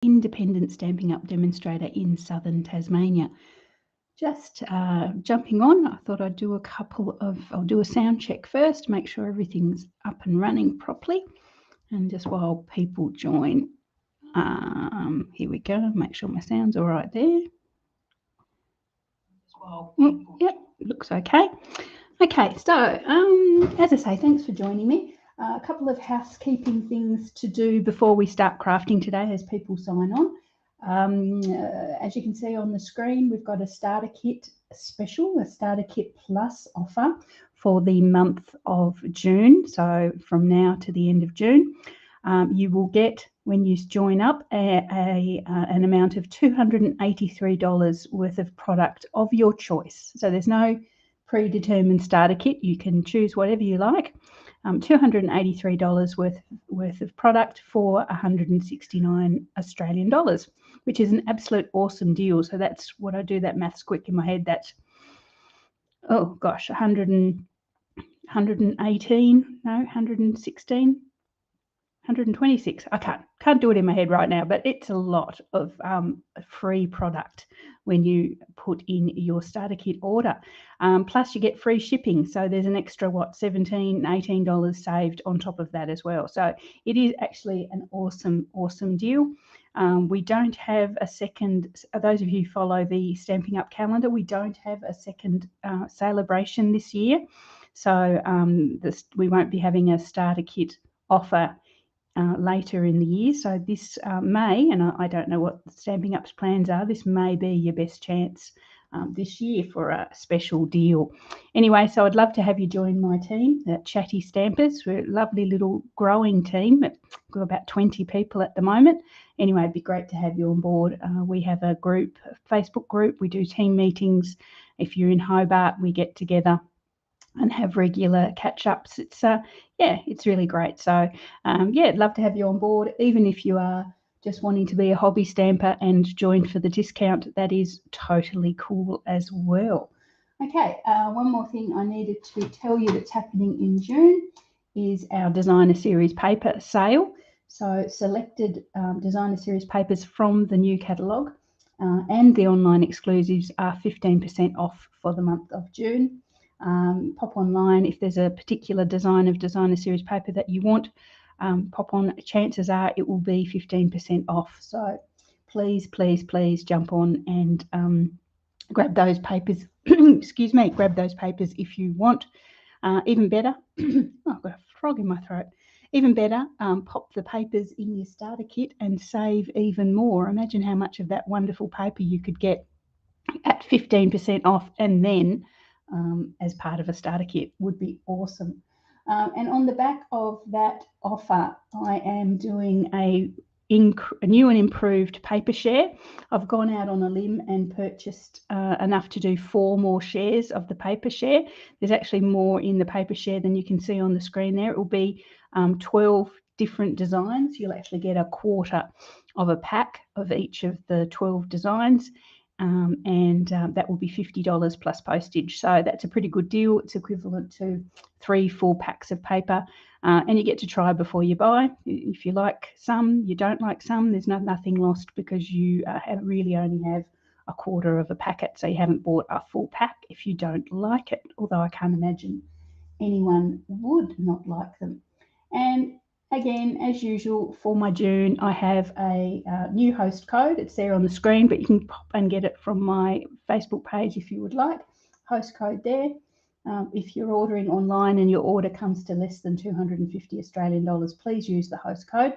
independent Stamping Up demonstrator in southern Tasmania. Just jumping on, I thought I'd do I'll do a sound check first, make sure everything's up and running properly. And just while people join, here we go, make sure my sound's all right there. Yep, looks okay. Okay, so as I say, thanks for joining me. A couple of housekeeping things to do before we start crafting today as people sign on. As you can see on the screen, we've got a starter kit special, a starter kit plus offer for the month of June. So from now to the end of June, you will get, when you join up, an amount of $283 worth of product of your choice. So there's no predetermined starter kit. You can choose whatever you like. $283 worth of product for 169 Australian dollars, which is an absolute awesome deal. So that's what I do that maths quick in my head. That's, oh gosh, 118, no, 116, 126. I can't do it in my head right now, but it's a lot of free product when you put in your starter kit order. Plus you get free shipping, so there's an extra $17, $18 saved on top of that as well. So it is actually an awesome deal. We don't have a second, those of you who follow the Stamping Up calendar, we don't have a second celebration this year, so we won't be having a starter kit offer later in the year. So this may, and I don't know what Stamping Up's plans are, this may be your best chance this year for a special deal. Anyway, so I'd love to have you join my team, the Chatty Stampers. We're a lovely little growing team. We've got about 20 people at the moment. Anyway, it'd be great to have you on board. We have a group, a Facebook group. We do team meetings. If you're in Hobart, we get together and have regular catch-ups. It's it's really great. So I'd love to have you on board, even if you are just wanting to be a hobby stamper and join for the discount. That is totally cool as well. Okay, one more thing I needed to tell you that's happening in June is our Designer Series paper sale. So selected Designer Series papers from the new catalogue and the online exclusives are 15% off for the month of June. Pop online if there's a particular design of Designer Series paper that you want. Pop on, chances are it will be 15% off. So please jump on and grab those papers. Excuse me, grab those papers if you want. Even better, I've got a frog in my throat. Even better, pop the papers in your starter kit and save even more. Imagine how much of that wonderful paper you could get at 15% off, and then as part of a starter kit would be awesome. And on the back of that offer, I am doing a new and improved paper share. I've gone out on a limb and purchased enough to do 4 more shares of the paper share. There's actually more in the paper share than you can see on the screen there. It will be 12 different designs. You'll actually get a quarter of a pack of each of the 12 designs. That will be $50 plus postage. So that's a pretty good deal. It's equivalent to 3 full packs of paper, and you get to try before you buy. If you like some, you don't like some, there's nothing lost, because you really only have a quarter of a packet, so you haven't bought a full pack if you don't like it, although I can't imagine anyone would not like them. And again, as usual, for my June, I have a new host code. It's there on the screen, but you can pop and get it from my Facebook page if you would like. Host code there. If you're ordering online and your order comes to less than 250 Australian dollars, please use the host code.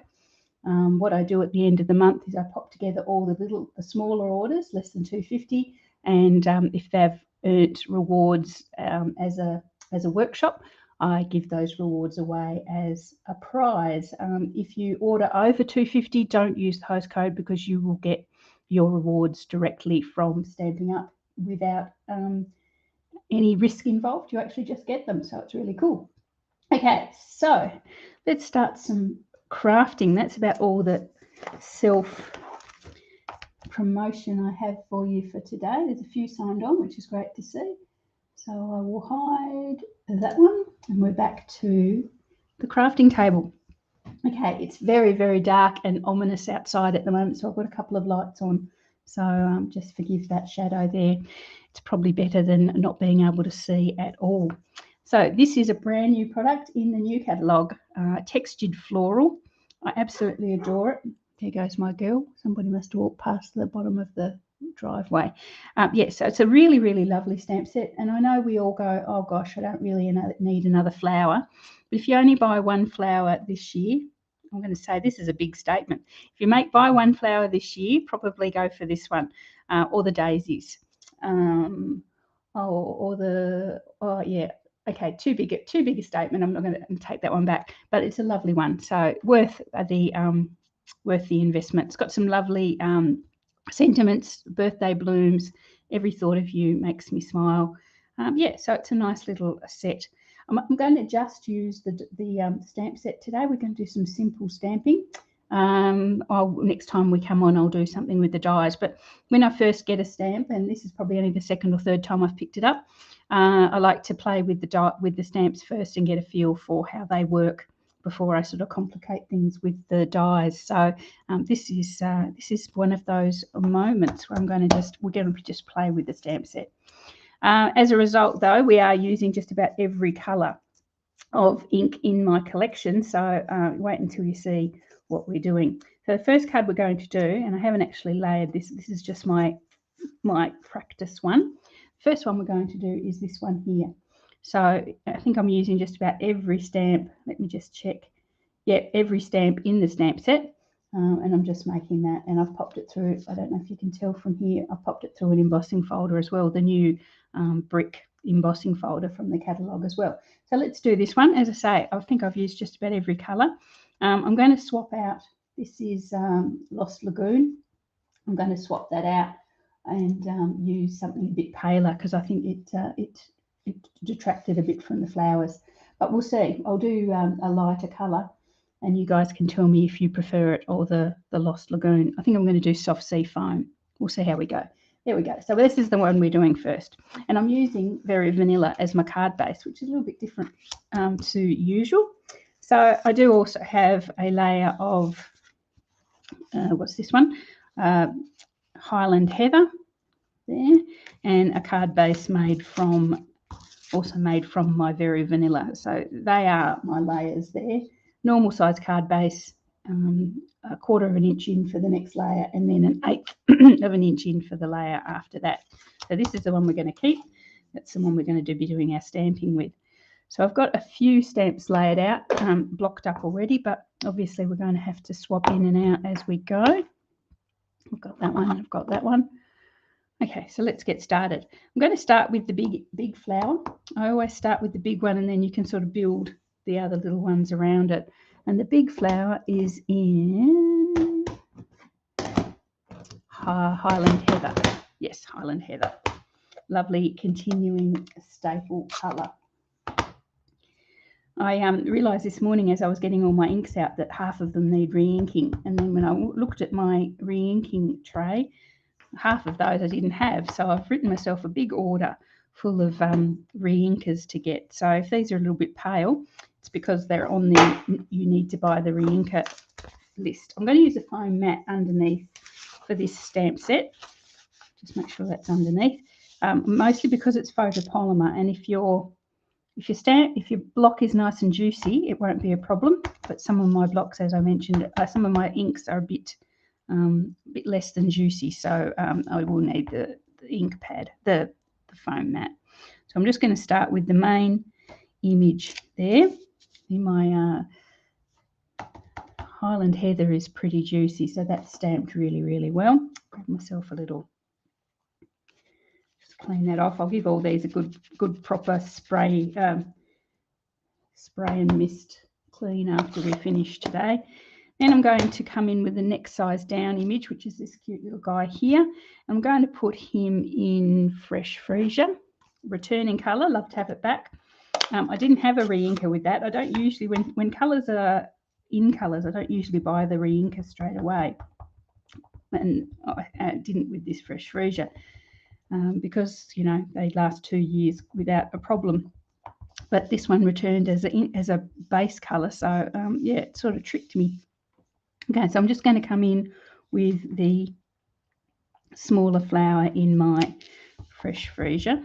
What I do at the end of the month is I pop together all the smaller orders, less than 250, and if they've earned rewards as a workshop, I give those rewards away as a prize. If you order over 250, don't use the host code, because you will get your rewards directly from Stamping Up without any risk involved. You actually just get them, so it's really cool. Okay, so let's start some crafting. That's about all the self promotion I have for you for today. There's a few signed on, which is great to see. So I will hide that one, and we're back to the crafting table. Okay, it's very, very dark and ominous outside at the moment, so I've got a couple of lights on. So just forgive that shadow there. It's probably better than not being able to see at all. So this is a brand new product in the new catalogue, textured floral. I absolutely adore it. There goes my girl. Somebody must walk past the bottom of the driveway. Yes, so it's a really, really lovely stamp set. And I know we all go, oh gosh, I don't really need another flower. But if you only buy one flower this year, I'm going to say this is a big statement. If you buy one flower this year, probably go for this one, or the daisies. Yeah. Okay, too big a statement. I'm not going to take that one back, but it's a lovely one. So worth the investment. It's got some lovely sentiments, birthday blooms. Every thought of you makes me smile. Yeah, so it's a nice little set. I'm going to just use the stamp set today. We're going to do some simple stamping. Next time we come on, I'll do something with the dies. But when I first get a stamp, and this is probably only the second or third time I've picked it up, I like to play with the stamps first and get a feel for how they work before I sort of complicate things with the dies. So this is one of those moments where we're going to just play with the stamp set. As a result, though, we are using just about every colour of ink in my collection. So wait until you see what we're doing. So the first card we're going to do, and I haven't actually layered this. This is just my practice one. First one we're going to do is this one here. So I think I'm using just about every stamp. Let me just check. Yeah, every stamp in the stamp set. And I'm just making that, and I've popped it through. I don't know if you can tell from here. I've popped it through an embossing folder as well, the new brick embossing folder from the catalogue as well. So let's do this one. As I say, I think I've used just about every colour. I'm going to swap out. This is Lost Lagoon. I'm going to swap that out and use something a bit paler because I think it detracted a bit from the flowers. But we'll see. I'll do a lighter colour, and you guys can tell me if you prefer it or the Lost Lagoon. I think I'm going to do Soft Sea Foam. We'll see how we go. There we go. So this is the one we're doing first. And I'm using Very Vanilla as my card base, which is a little bit different to usual. So I do also have a layer of, what's this one? Highland Heather there, and a card base also made from my Very Vanilla. So they are my layers there. Normal size card base, a quarter of an inch in for the next layer, and then an eighth of an inch in for the layer after that. So this is the one we're going to keep. That's the one we're going to be doing our stamping with. So I've got a few stamps laid out, blocked up already, but obviously we're going to have to swap in and out as we go. I've got that one, I've got that one. Okay, so let's get started. I'm going to start with the big flower. I always start with the big one, and then you can sort of build the other little ones around it. And the big flower is in Highland Heather. Yes, Highland Heather. Lovely continuing staple colour. I realised this morning as I was getting all my inks out that half of them need re-inking. And then when I looked at my re-inking tray, half of those I didn't have. So I've written myself a big order full of re-inkers to get. So if these are a little bit pale, it's because they're on the you need to buy the re-inker list. I'm going to use a foam mat underneath for this stamp set. Just make sure that's underneath. Mostly because it's photopolymer, and if your block is nice and juicy, it won't be a problem. But some of my blocks, as I mentioned, some of my inks are a bit less than juicy, so I will need the ink pad, the foam mat. So I'm just going to start with the main image there. In my Highland Heather is pretty juicy, so that's stamped really, really well. Grab myself a little. Just clean that off. I'll give all these a good proper spray and mist clean after we finish today. Then I'm going to come in with the next size down image, which is this cute little guy here. I'm going to put him in Fresh Freesia, returning colour. Love to have it back. I didn't have a re-inker with that. I don't usually, when colours are in colours, I don't usually buy the re-inker straight away. And I didn't with this Fresh Freesia because, you know, they last 2 years without a problem. but this one returned as a base colour. So yeah, it sort of tricked me. Okay, so I'm just going to come in with the smaller flower in my fresh freesia.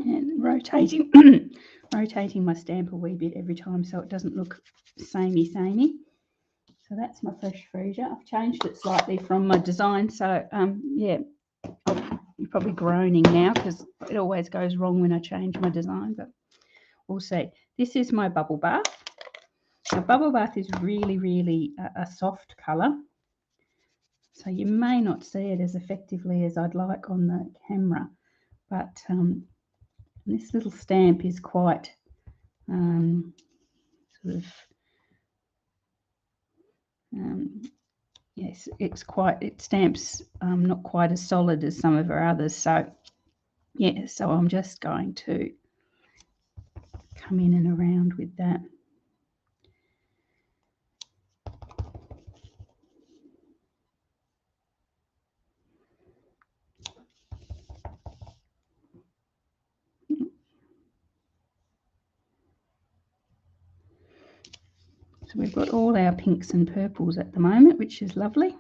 And rotating rotating my stamp a wee bit every time so it doesn't look samey. So that's my fresh freesia. I've changed it slightly from my design, so yeah, you're probably groaning now because it always goes wrong when I change my design, but we'll see. This is my bubble bath. Now, bubble bath is really a soft colour, so you may not see it as effectively as I'd like on the camera, but this little stamp is quite sort of yes, it stamps not quite as solid as some of our others. So yeah, so I'm just going to come in and around with that. So we've got all our pinks and purples at the moment, which is lovely.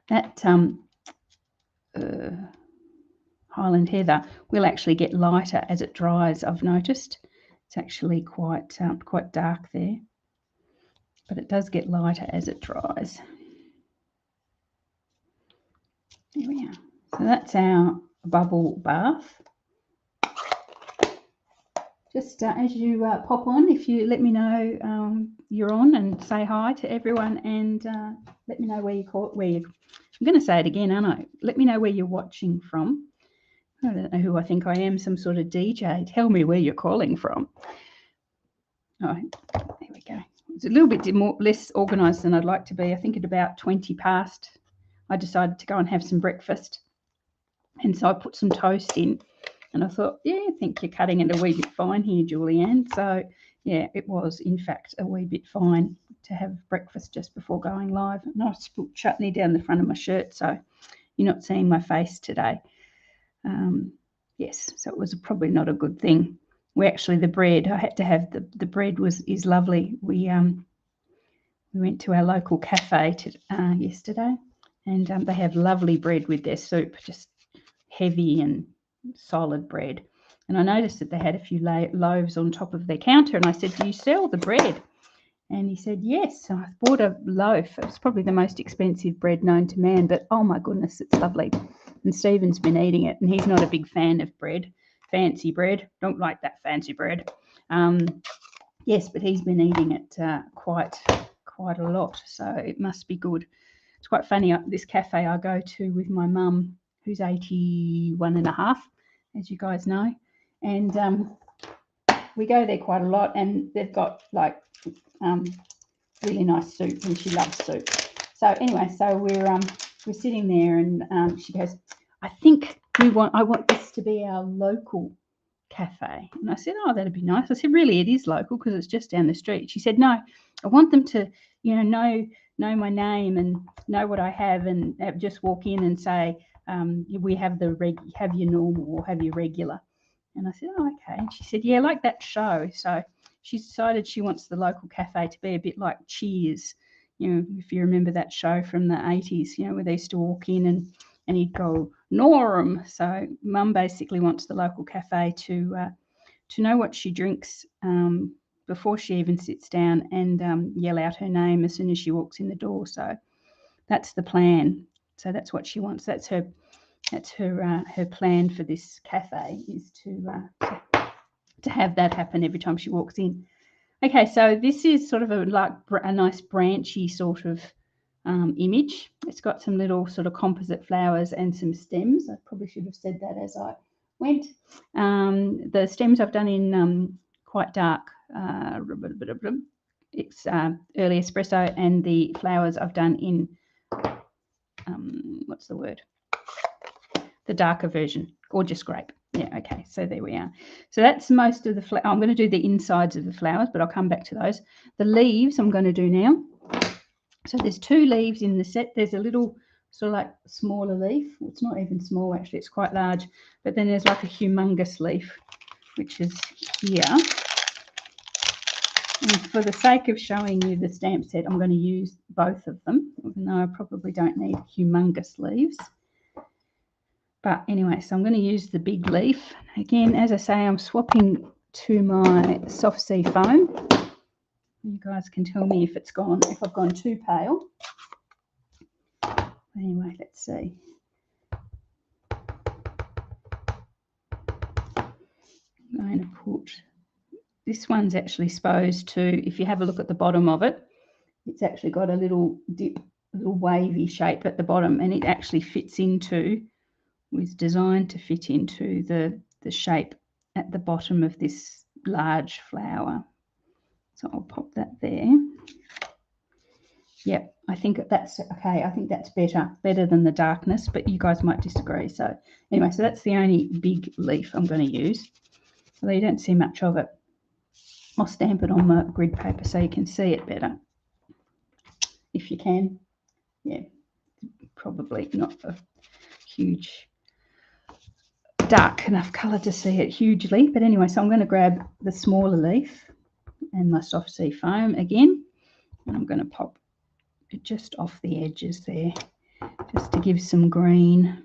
That Highland Heather will actually get lighter as it dries, I've noticed. It's actually quite dark there, but it does get lighter as it dries. There we are. So that's our bubble bath. Just as you pop on, if you let me know you're on, and say hi to everyone, and let me know where I'm going to say it again, aren't I? Let me know where you're watching from. I don't know who I think I am, some sort of DJ. Tell me where you're calling from. Oh, there we go. It's a little bit less organised than I'd like to be. I think at about 20 past, I decided to go and have some breakfast. And so I put some toast in. And I thought, yeah, I think you're cutting it a wee bit fine here, Julianne. So, yeah, it was, in fact, a wee bit fine to have breakfast just before going live. And I spilled chutney down the front of my shirt, so you're not seeing my face today. Yes, so it was probably not a good thing. We actually, the bread, I had to have the bread is lovely. We went to our local cafe yesterday, and they have lovely bread with their soup, just heavy and solid bread. And I noticed that they had a few loaves on top of their counter, and I said, do you sell the bread? And he said, yes. So I bought a loaf. It was probably the most expensive bread known to man, but oh my goodness, it's lovely. And Stephen's been eating it, and he's not a big fan of bread, fancy bread. Don't like that fancy bread. Yes, but he's been eating it quite a lot, so it must be good. It's quite funny, this cafe I go to with my mum, who's 81 and a half, as you guys know, and we go there quite a lot, and they've got like really nice soup, and she loves soup. So anyway, so we're sitting there, and she goes, I think I want this to be our local cafe. And I said, oh, that'd be nice. I said, really, it is local because it's just down the street. She said, no, I want them to, know my name and know what I have, and just walk in and say, we have have your normal or have your regular. And I said, oh, okay. And she said, yeah, like that show. So she decided she wants the local cafe to be a bit like Cheers. If you remember that show from the 80s, where they used to walk in and he'd go, Norm. So Mum basically wants the local cafe to know what she drinks before she even sits down, and yell out her name as soon as she walks in the door. So that's the plan. So that's what she wants. That's her plan for this cafe, is to have that happen every time she walks in. Okay, so this is sort of a nice branchy sort of image. It's got some little sort of composite flowers and some stems. I probably should have said that as I went. The stems I've done in quite dark, it's early espresso, and the flowers I've done in what's the word? The darker version. gorgeous grape. Yeah, okay, so there we are. So that's most of the I'm going to do the insides of the flowers, but I'll come back to those. The leaves I'm going to do now. So there's 2 leaves in the set. There's a little sort of like smaller leaf. Well, it's not even small, actually. It's quite large. But then there's like a humongous leaf, which is here. And for the sake of showing you the stamp set, I'm going to use both of them, even though I probably don't need humongous leaves. But anyway, so I'm going to use the big leaf. Again, as I say, I'm swapping to my soft sea foam. You guys can tell me if I've gone too pale. Anyway, let's see. I'm going to put, this one's actually supposed to, if you have a look at the bottom of it, it's actually got a little dip, a little wavy shape at the bottom, and it actually fits into, was designed to fit into the shape at the bottom of this large flower. So I'll pop that there. Yep, I think that's okay. I think that's better than the darkness, but you guys might disagree. So anyway, so that's the only big leaf I'm going to use. Although you don't see much of it. I'll stamp it on my grid paper so you can see it better. If you can. Yeah, probably not a huge dark enough colour to see it hugely. But anyway, so I'm going to grab the smaller leaf and my soft sea foam again. And I'm going to pop it just off the edges there, just to give some green.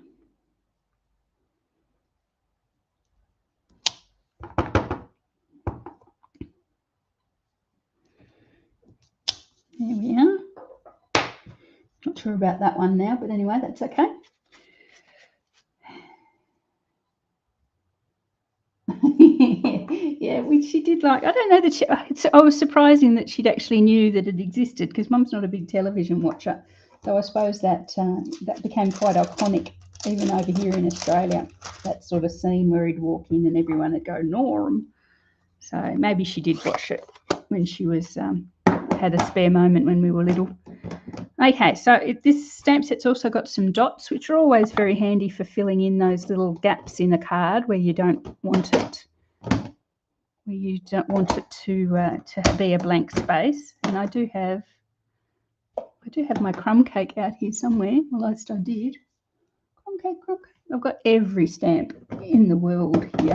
There we are. Not sure about that one now, but anyway, that's okay. Yeah, which she did like. I don't know that I was surprising that she'd actually knew that it existed, because Mum's not a big television watcher. So I suppose that that became quite iconic even over here in Australia. That sort of scene where he'd walk in and everyone would go, Norm. So maybe she did watch it when she was had a spare moment when we were little. Okay, so this stamp set's also got some dots, which are always very handy for filling in those little gaps in a card where you don't want it, to be a blank space. And I do have my crumb cake out here somewhere. Well, at least I did. Crumb cake. I've got every stamp in the world here.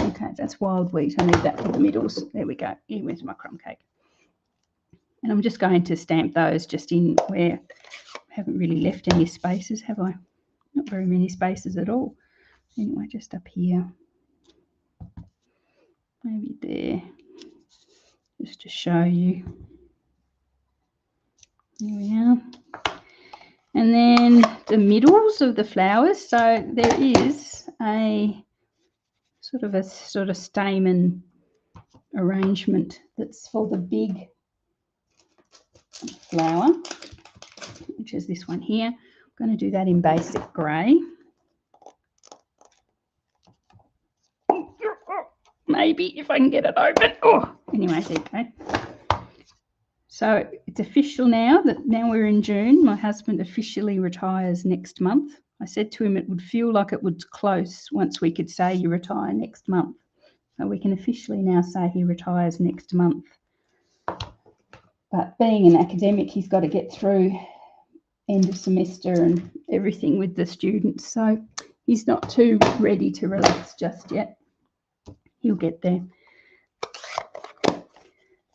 Okay, that's wild wheat. I need that for the middles. There we go. Here's my crumb cake. And I'm just going to stamp those just in where I haven't really left any spaces, have I? Not very many spaces at all. Anyway, just up here. Maybe there. Just to show you. There we are. And then the middles of the flowers. So there is a sort of stamen arrangement that's for the big flower, which is this one here. I'm going to do that in basic grey. Maybe if I can get it open. Oh, anyway, there you go. So it's official now that now we're in June. My husband officially retires next month. I said to him it would feel like it was close once we could say you retire next month. So we can officially now say he retires next month. But being an academic, he's got to get through end of semester and everything with the students. So he's not too ready to relax just yet. He'll get there.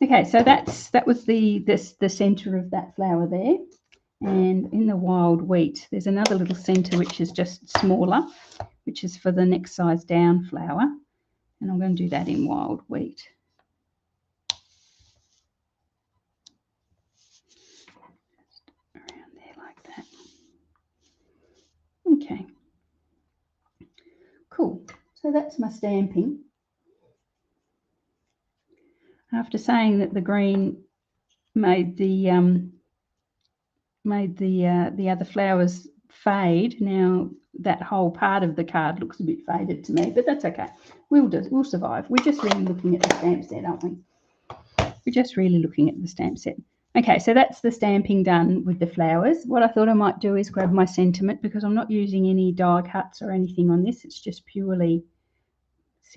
Okay, so that was the centre of that flower there. And in the wild wheat, there's another little centre which is just smaller, which is for the next size down flower. And I'm going to do that in wild wheat. Around there like that. Okay. Cool. So that's my stamping. After saying that the green made the other flowers fade, now that whole part of the card looks a bit faded to me, but that's okay. We'll survive. We're just really looking at the stamp set, aren't we? We're just really looking at the stamp set. Okay, so that's the stamping done with the flowers. What I thought I might do is grab my sentiment, because I'm not using any die cuts or anything on this. It's just purely,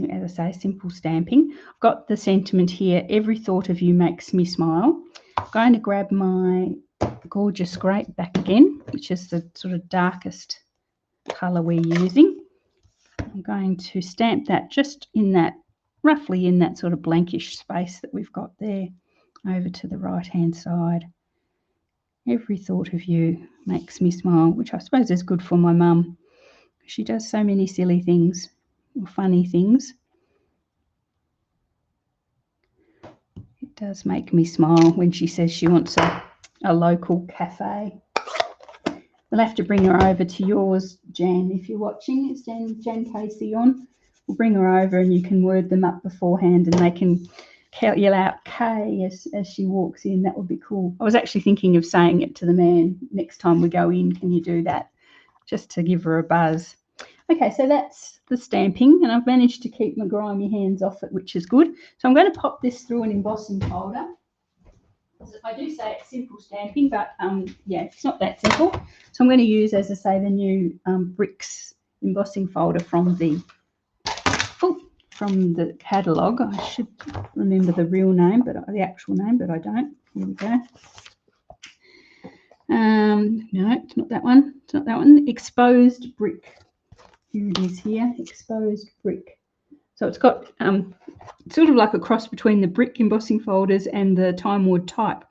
as I say, simple stamping. I've got the sentiment here, every thought of you makes me smile. I'm going to grab my gorgeous grape back again, which is the sort of darkest colour we're using. I'm going to stamp that just in that, roughly in that sort of blankish space that we've got there, over to the right hand side. Every thought of you makes me smile, which I suppose is good for my mum. She does so many silly things, or funny things. It does make me smile when she says she wants a local cafe. We'll have to bring her over to yours, Jan, if you're watching. Is Jan Casey on? We'll bring her over and you can word them up beforehand and they can yell out K as she walks in. That would be cool. I was actually thinking of saying it to the man next time we go in. Can you do that? Just to give her a buzz. Okay, so that's the stamping, and I've managed to keep my grimy hands off it, which is good. So I'm going to pop this through an embossing folder. I do say it's simple stamping, but yeah, it's not that simple. So I'm going to use, as I say, the new Bricks embossing folder from the catalogue. I should remember the real name, but the actual name, but I don't. Here we go. No, it's not that one. It's not that one. Exposed Brick. Here it is here. Exposed Brick. So it's got sort of like a cross between the Brick embossing folders and the Time Ward Type.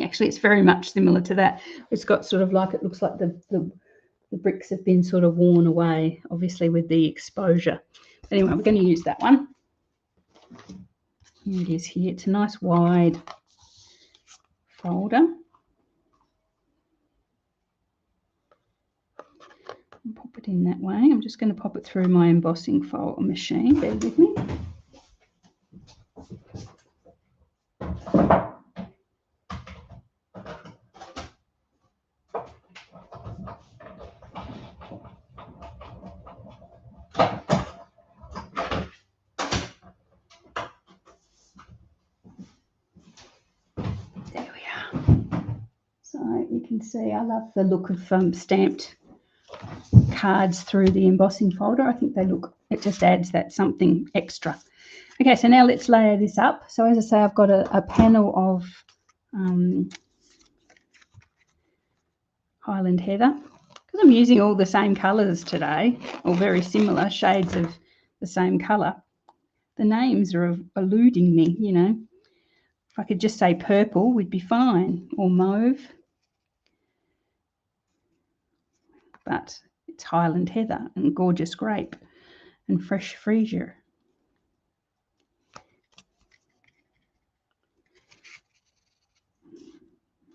Actually, it's very much similar to that. It's got sort of like, it looks like the bricks have been sort of worn away, obviously with the exposure. But anyway, we're going to use that one. Here it is here. It's a nice wide folder. I'll pop it in that way. I'm just going to pop it through my embossing folder machine. Bear with me. There we are. So you can see I love the look of stamped cards through the embossing folder. I think they look, it just adds that something extra. Okay, so now let's layer this up. So as I say, I've got a panel of Highland Heather. Because I'm using all the same colours today, or very similar shades of the same colour, the names are eluding me, you know. If I could just say purple, we'd be fine, or mauve. But it's Highland Heather and Gorgeous Grape and Fresh Freesia.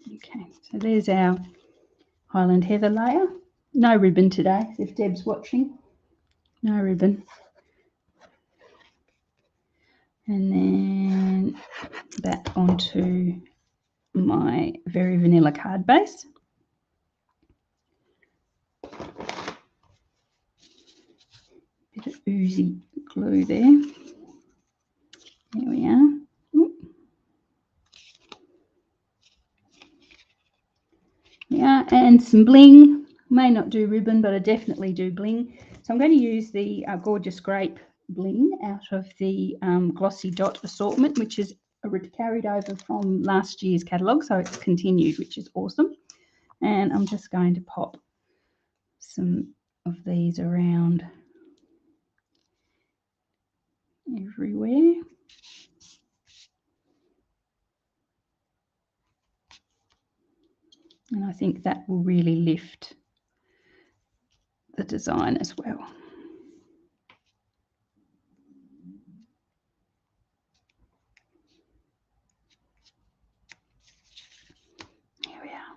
Okay, so there's our Highland Heather layer. No ribbon today, if Deb's watching. No ribbon. And then that onto my Very Vanilla card base. Bit of oozy glue there. There we are. Yeah, and some bling. May not do ribbon, but I definitely do bling. So I'm going to use the Gorgeous Grape bling out of the Glossy Dot assortment, which is carried over from last year's catalogue, so it's continued, which is awesome. And I'm just going to pop some of these around everywhere. And I think that will really lift the design as well. Here we are.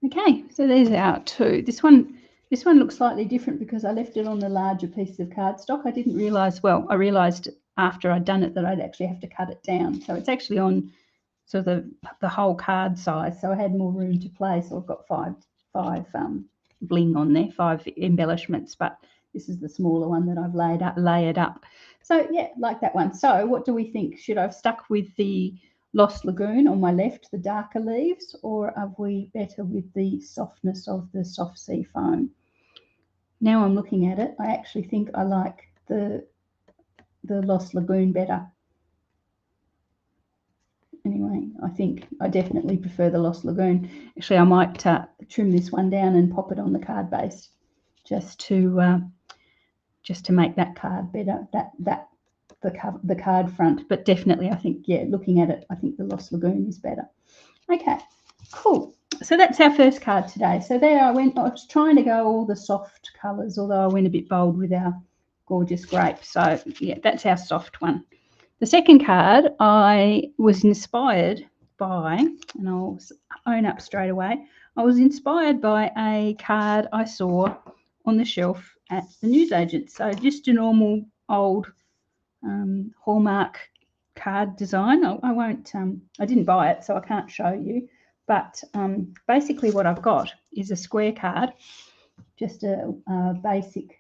Okay, so there's our two. This one looks slightly different because I left it on the larger piece of cardstock. I didn't realise, well, I realised after I'd done it that I'd actually have to cut it down. So it's actually on sort of the whole card size. So I had more room to play. So I've got five bling on there, 5 embellishments, but this is the smaller one that I've layered up. So yeah, like that one. So what do we think? Should I have stuck with the Lost Lagoon on my left, the darker leaves, or are we better with the softness of the soft sea foam? Now I'm looking at it, I actually think I like the Lost Lagoon better. Anyway, I think I definitely prefer the Lost Lagoon. Actually, I might trim this one down and pop it on the card base, just to make that card better. The card front. But definitely, I think, yeah, looking at it, I think the Lost Lagoon is better. Okay, cool. So that's our first card today. So there I went. I was trying to go all the soft colours, although I went a bit bold with our gorgeous grape. So yeah, that's our soft one. The second card I was inspired by, and I'll own up straight away, I was inspired by a card I saw on the shelf at the newsagent. So just a normal old Hallmark card design. I didn't buy it, so I can't show you. But basically what I've got is a square card, just a basic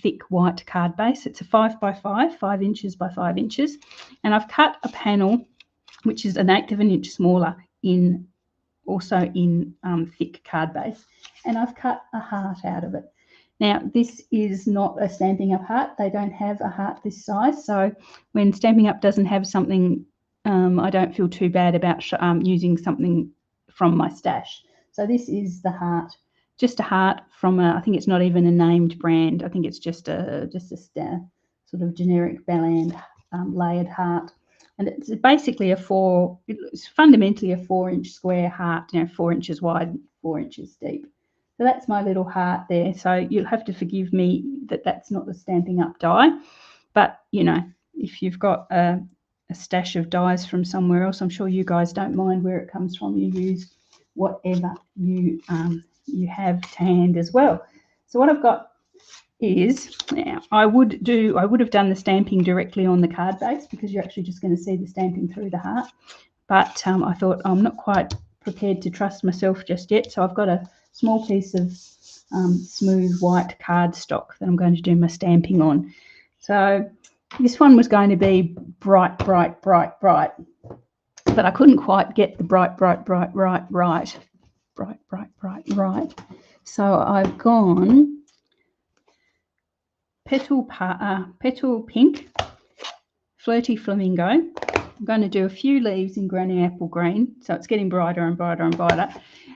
thick white card base. It's a 5 by 5, 5 inches by 5 inches. And I've cut a panel, which is 1/8 of an inch smaller, also in thick card base. And I've cut a heart out of it. Now, this is not a Stampin' Up heart. They don't have a heart this size. So when Stampin' Up doesn't have something, I don't feel too bad about using something from my stash. So this is the heart. Just a heart from I think it's not even a named brand. I think it's just a sort of generic Balland layered heart. And it's basically it's fundamentally a 4-inch square heart, 4 inches wide, 4 inches deep. So that's my little heart there. So you'll have to forgive me that that's not the Stampin' Up die. But, if you've got a stash of dies from somewhere else, I'm sure you guys don't mind where it comes from. You use whatever you have to hand as well. So what I've got is, now I would have done the stamping directly on the card base, because you're actually just going to see the stamping through the heart. But I thought I'm not quite prepared to trust myself just yet. So I've got a small piece of smooth white cardstock that I'm going to do my stamping on. So this one was going to be bright, bright, bright, bright. But I couldn't quite get the bright, bright, bright, right. Bright, bright, bright, right. So I've gone petal pink, flirty flamingo. I'm going to do a few leaves in granny apple green, so it's getting brighter and brighter and brighter.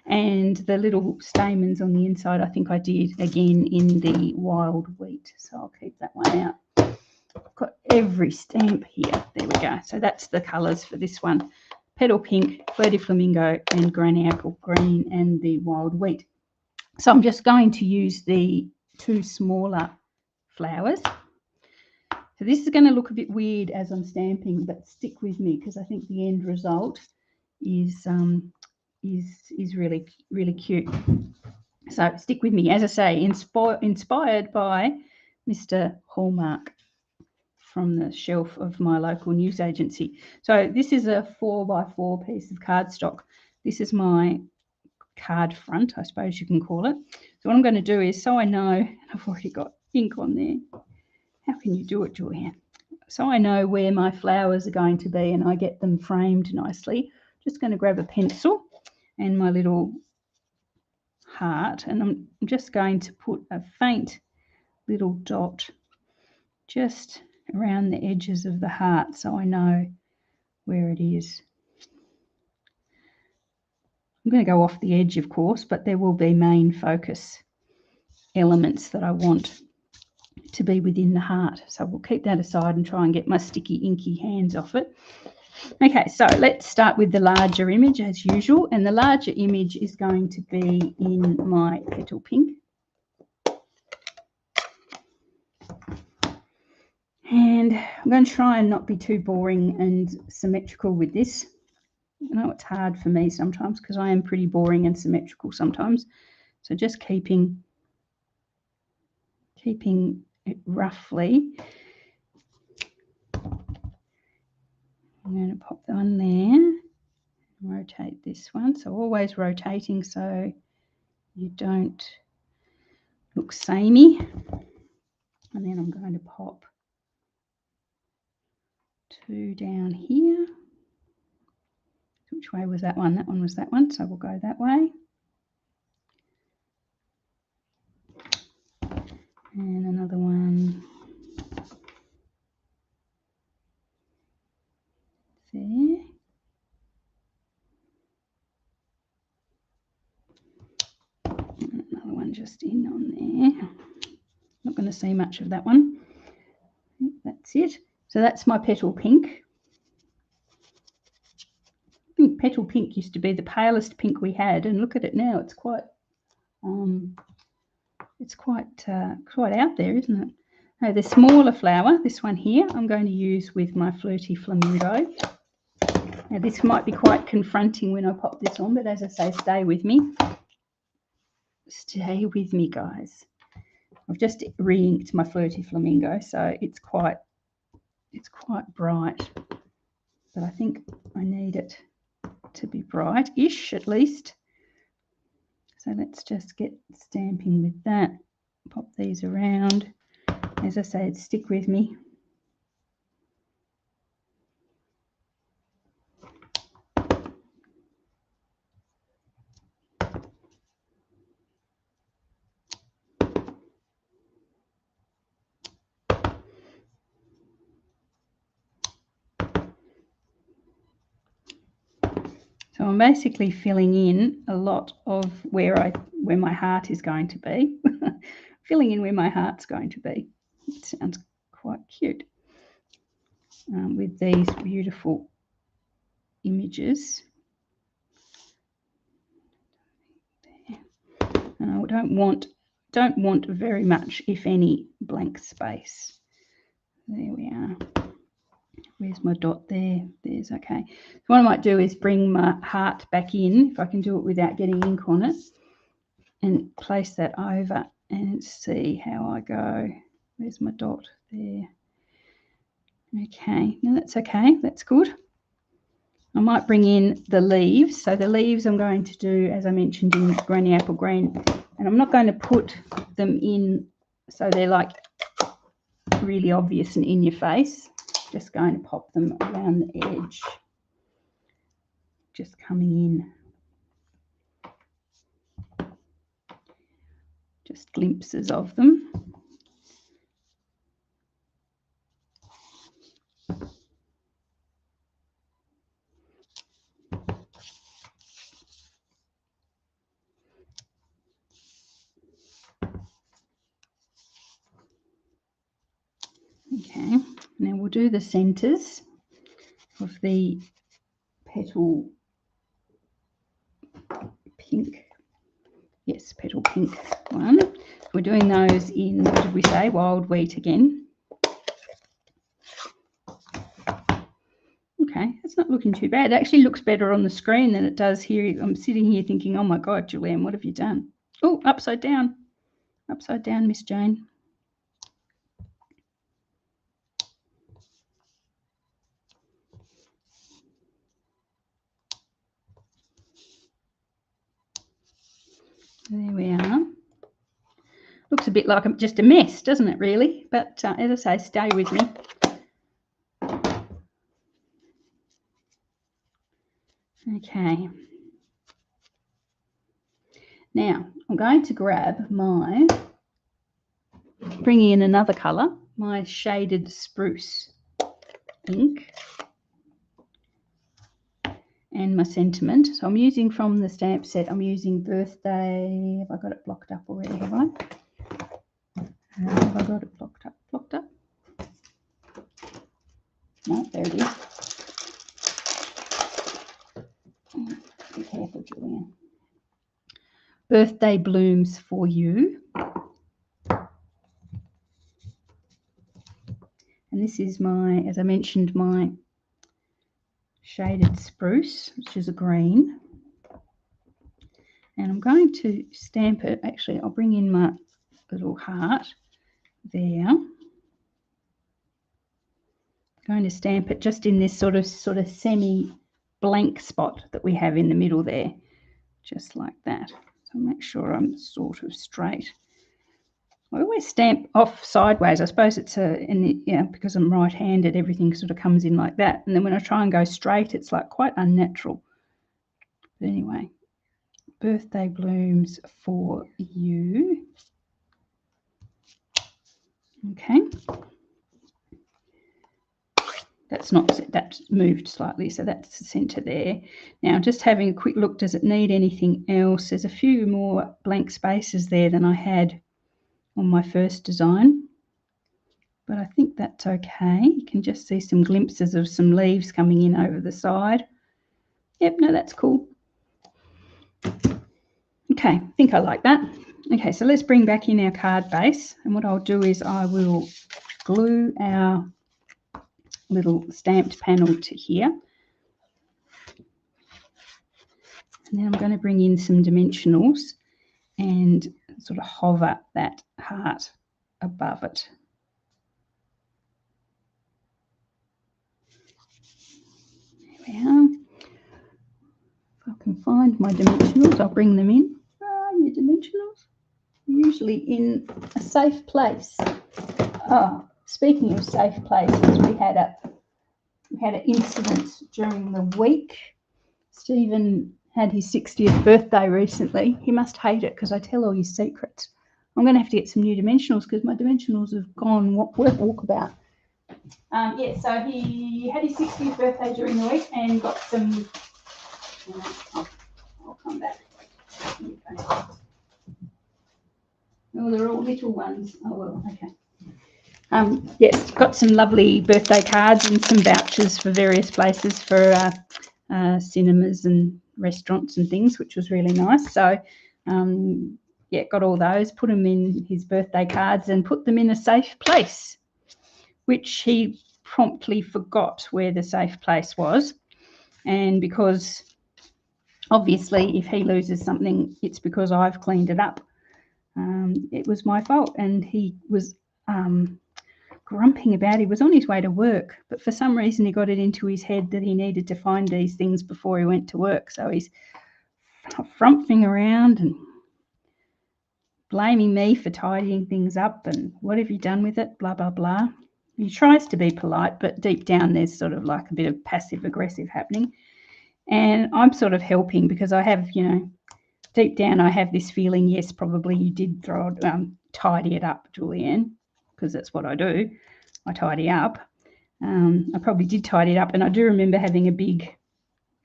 And the little stamens on the inside, I think I did again in the wild wheat. So I'll keep that one out. I've got every stamp here. There we go. So that's the colours for this one. Petal pink, flirty flamingo, and granny apple green, and the wild wheat. So I'm just going to use the 2 smaller flowers. So this is going to look a bit weird as I'm stamping, but stick with me, because I think the end result is really, really cute. So stick with me. As I say, inspired by Mr. Hallmark from the shelf of my local news agency. So this is a 4 by 4 piece of cardstock. This is my card front, I suppose you can call it. So what I'm going to do is, so I know, I've already got ink on there. How can you do it, Julianne? So I know where my flowers are going to be and I get them framed nicely. Just going to grab a pencil and my little heart, and I'm just going to put a faint little dot just around the edges of the heart so I know where it is. I'm going to go off the edge, of course, but there will be main focus elements that I want to be within the heart. So we'll keep that aside and try and get my sticky, inky hands off it. Okay, so let's start with the larger image as usual. And the larger image is going to be in my petal pink. And I'm going to try and not be too boring and symmetrical with this. I know it's hard for me sometimes because I am pretty boring and symmetrical sometimes. So just keeping it roughly. I'm going to pop that on there, rotate this one. So always rotating so you don't look samey. And then I'm going to pop 2 down here. Which way was that one? That one was that one, so we'll go that way. And another one there. And another one just in on there. Not going to see much of that one. That's it. So that's my petal pink. I think petal pink used to be the palest pink we had, and look at it now. It's quite quite out there, isn't it? Now the smaller flower, this one here, I'm going to use with my Flirty Flamingo. Now this might be quite confronting when I pop this on, but as I say, stay with me. Stay with me, guys. I've just re-inked my Flirty Flamingo, so it's quite bright, but I think I need it to be bright-ish at least. So let's just get stamping with that. Pop these around. As I said, stick with me. So I'm basically filling in a lot of where my heart is going to be. Filling in where my heart's going to be. It sounds quite cute. With these beautiful images. There. And I don't want very much, if any, blank space. There we are. Where's my dot there? There's okay. So what I might do is bring my heart back in, if I can do it without getting ink on it, and place that over and see how I go. Where's my dot? There. Okay, no, that's okay. That's good. I might bring in the leaves. So the leaves I'm going to do, as I mentioned, in Granny Apple Green. And I'm not going to put them in so they're like really obvious and in your face. Just going to pop them around the edge. Just coming in. Just glimpses of them. Okay, now we'll do the centres of the petal pink. Yes, petal pink one. We're doing those in, what did we say, Wild Wheat again. Okay, it's not looking too bad. It actually looks better on the screen than it does here. I'm sitting here thinking, oh my God, Julianne, what have you done? Oh, upside down. Upside down, Miss Jane. There we are. Looks a bit like just a mess, doesn't it, really? But as I say, stay with me. Okay. Now, I'm going to grab my, bringing in another colour, my shaded spruce ink and my sentiment. So I'm using from the stamp set, I'm using Birthday. Have I got it blocked up already, have I? Have I got it blocked up? No, there it is. Be careful, Julianne. Birthday Blooms for You. And this is my, as I mentioned, my shaded spruce, which is a green. And I'm going to stamp it. Actually, I'll bring in my little heart there. I'm going to stamp it just in this sort of semi-blank spot that we have in the middle there, just like that. So make sure I'm sort of straight. I always stamp off sideways. I suppose it's because I'm right-handed, everything sort of comes in like that. And then when I try and go straight, it's like quite unnatural. But anyway, birthday blooms for you. Okay. That's moved slightly, so that's the centre there. Now, just having a quick look, does it need anything else? There's a few more blank spaces there than I had on my first design, but I think that's okay. You can just see some glimpses of some leaves coming in over the side. Yep, no, that's cool. Okay, I think I like that. Okay, so let's bring back in our card base, and what I'll do is I will glue our little stamped panel to here. And then I'm going to bring in some dimensionals and sort of hover that heart above it. There we are. If I can find my dimensionals, I'll bring them in. Where are your dimensionals? Usually in a safe place. Oh, speaking of safe places, we had an incident during the week. Stephen had his 60th birthday recently. He must hate it because I tell all his secrets. I'm going to have to get some new dimensionals because my dimensionals have gone walkabout. Yeah, so he had his 60th birthday during the week and got some. I'll come back. Oh, they're all little ones. Oh well, okay. Yes, got some lovely birthday cards and some vouchers for various places for cinemas and restaurants and things, which was really nice. So, yeah, got all those, put them in his birthday cards and put them in a safe place, which he promptly forgot where the safe place was. And because obviously if he loses something, it's because I've cleaned it up. It was my fault, and he was grumping about. He was on his way to work, but for some reason he got it into his head that he needed to find these things before he went to work. So he's frumping around and blaming me for tidying things up and what have you done with it, blah, blah, blah. He tries to be polite, but deep down there's sort of like a bit of passive aggressive happening. And I'm sort of helping because I have, deep down I have this feeling, yes, probably you did tidy it up, Julianne, because that's what I do. I tidy up. I probably did tidy it up, and I do remember having a big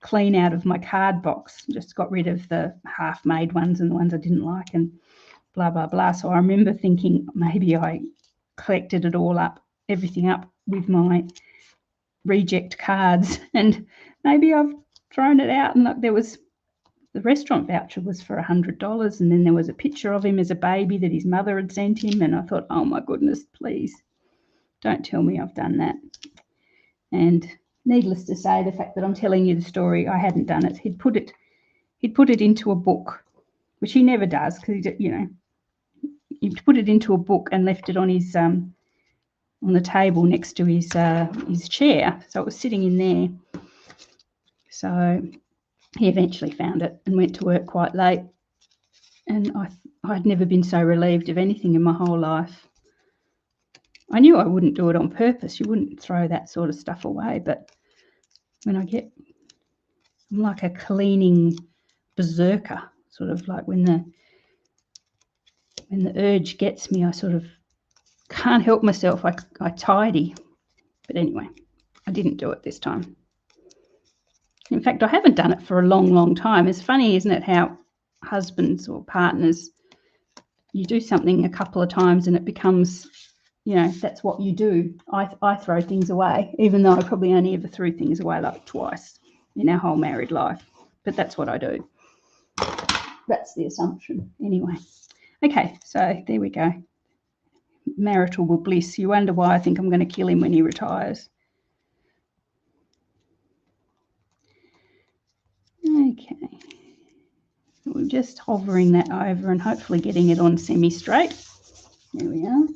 clean out of my card box. Just got rid of the half-made ones and the ones I didn't like and blah, blah, blah. So I remember thinking maybe I collected it all up, everything up with my reject cards, and maybe I've thrown it out. And there was the restaurant voucher was for $100, and then there was a picture of him as a baby that his mother had sent him, and I thought, oh my goodness, please don't tell me I've done that. And needless to say, the fact that I'm telling you the story, I hadn't done it. He'd put it into a book, which he never does, because he put it into a book and left it on his on the table next to his chair. So it was sitting in there. So he eventually found it and went to work quite late. And I'd never been so relieved of anything in my whole life. I knew I wouldn't do it on purpose. You wouldn't throw that sort of stuff away. But when I'm like a cleaning berserker, sort of like when the urge gets me, I sort of can't help myself. I tidy. But anyway, I didn't do it this time. In fact, I haven't done it for a long, long time. It's funny, isn't it, how husbands or partners, you do something a couple of times and it becomes, that's what you do. I throw things away, even though I probably only ever threw things away like twice in our whole married life. But that's what I do. That's the assumption. Anyway. Okay, so there we go. Marital bliss. You wonder why I think I'm going to kill him when he retires. Okay. We're just hovering that over and hopefully getting it on semi-straight. There we are.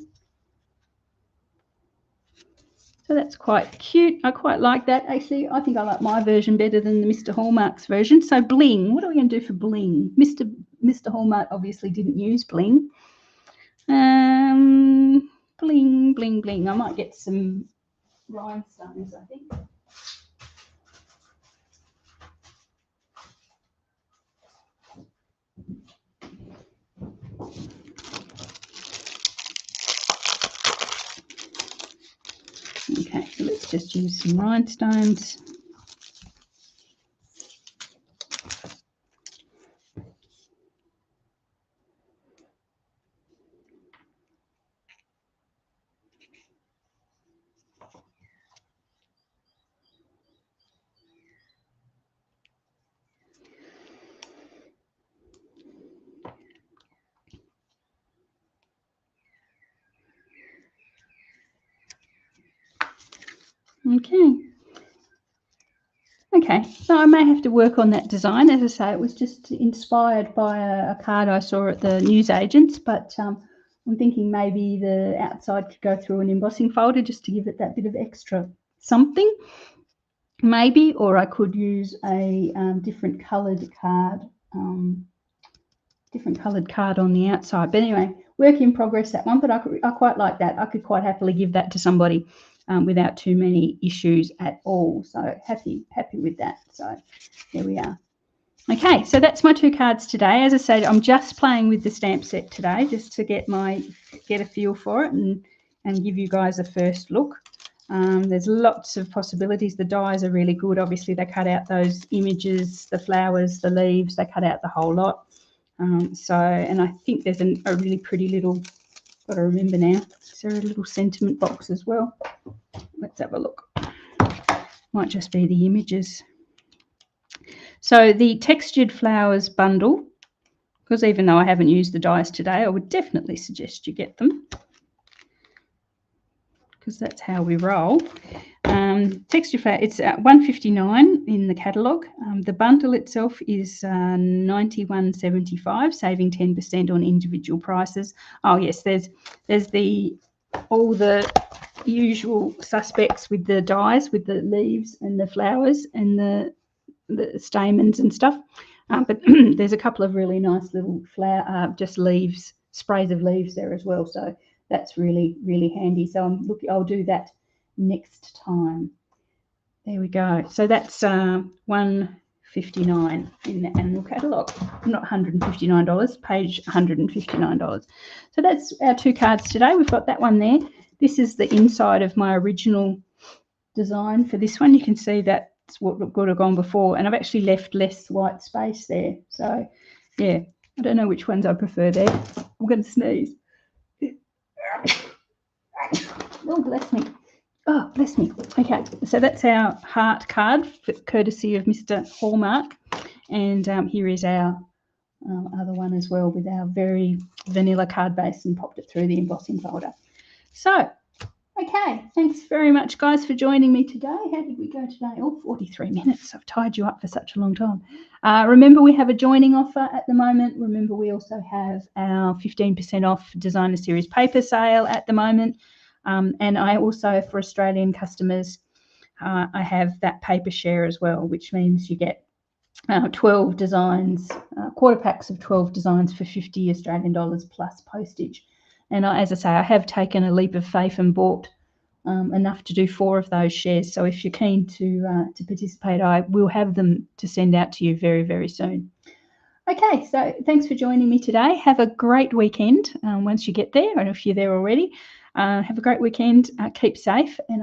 So that's quite cute. I quite like that. Actually, I think I like my version better than the Mr. Hallmark's version. So bling. What are we going to do for bling? Mr. Hallmark obviously didn't use bling. Bling, bling, bling. I might get some rhinestones, I think. just use some rhinestones. Okay, so I may have to work on that design. As I say, it was just inspired by a card I saw at the newsagents, but I'm thinking maybe the outside could go through an embossing folder just to give it that bit of extra something, maybe, or I could use a different coloured card on the outside. But anyway, work in progress, that one, but I quite like that. I could quite happily give that to somebody without too many issues at all. So happy with that. So there we are. Okay, so that's my 2 cards today. As I said, I'm just playing with the stamp set today just to get a feel for it and give you guys a first look. There's lots of possibilities. The dies are really good. Obviously, they cut out those images, the flowers, the leaves, they cut out the whole lot. And I think there's a really pretty little, got to remember now, is there a little sentiment box as well? Let's have a look. Might just be the images. So the textured flowers bundle, because even though I haven't used the dies today, I would definitely suggest you get them, because that's how we roll. Textured flower, it's $159 in the catalogue. The bundle itself is $91.75, saving 10% on individual prices. Oh yes, there's all the usual suspects with the dies, with the leaves and the flowers and the stamens and stuff. But there's a couple of really nice little just leaves, sprays of leaves there as well. So that's really, really handy. So I'll do that next time. There we go. So that's $159 in the annual catalogue. Not $159, page $159. So that's our 2 cards today. We've got that one there. This is the inside of my original design for this one. You can see that's what would have gone before, and I've actually left less white space there. So yeah, I don't know which ones I prefer there. I'm going to sneeze. Oh, bless me. Oh, bless me. Okay, so that's our heart card, courtesy of Mr. Hallmark. And here is our other one as well, with our very vanilla card base, and popped it through the embossing folder. So, okay, thanks very much, guys, for joining me today. How did we go today? Oh, 43 minutes. I've tied you up for such a long time. Remember, we have a joining offer at the moment. Remember, we also have our 15% off Designer Series paper sale at the moment. And I also, for Australian customers, I have that paper share as well, which means you get 12 designs, quarter packs of 12 designs for $50 Australian plus postage. And as I say, I have taken a leap of faith and bought enough to do 4 of those shares. So if you're keen to participate, I will have them to send out to you very, very soon. Okay, so thanks for joining me today. Have a great weekend once you get there, and if you're there already, have a great weekend. Keep safe, and